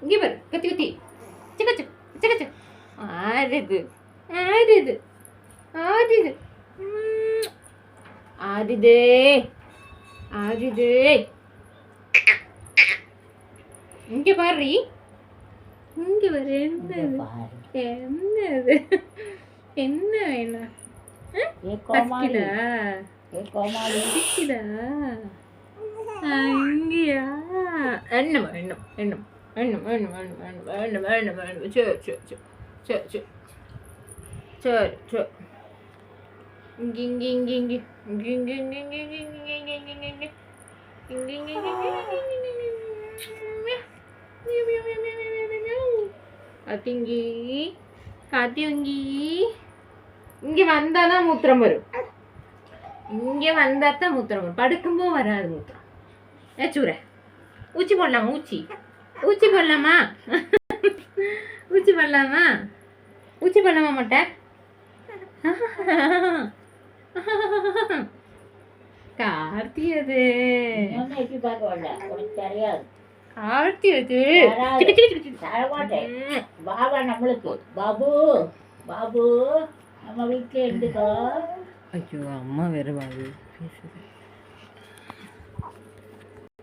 இங்கே பாரு கத்தி கத்தி சிக்கச்சு சிக்கச்சு ஆறுது ஆறுது ஆறுது ஆறுது ஆறுது இங்கே பாரு இங்கே பாரு என்னது என்ன வேணும் பசிக்குதா அங்கேயா எண்ணம் எண்ணம் எண்ணம் எண்ணம் எண்ணம் எண்ணம் எண்ணம் எண்ணம் எண்ணம் சரி சரி சரி சரி சரி சரி இங்கே இங்கே இங்கே இங்கே இங்கே இங்கே இங்கே இங்கே இங்கே இங்கே இங்கே இங்கே இங்கே இங்கே காத்திங்கி காத்தியங்கி இங்கே வந்தால் தான் மூத்திரம் வரும் இங்கே வந்தால் தான் மூத்திரம் வரும் படுக்கும்போது வராது மூத்திரம் ஏச்சூர ஊச்சி போடலாமா ஊச்சி ஊச்சி போடலாமா ஊச்சி போடலாமா ஊச்சி போடலாமா மாட்டேன் கார்த்தி அது கார்த்தி அது பாபா நம்மளுக்கு பாபு பாபு நம்ம வீட்டில் இருந்துக்கோ. ஐயோ அம்மா வேறு பாபு பேசுது.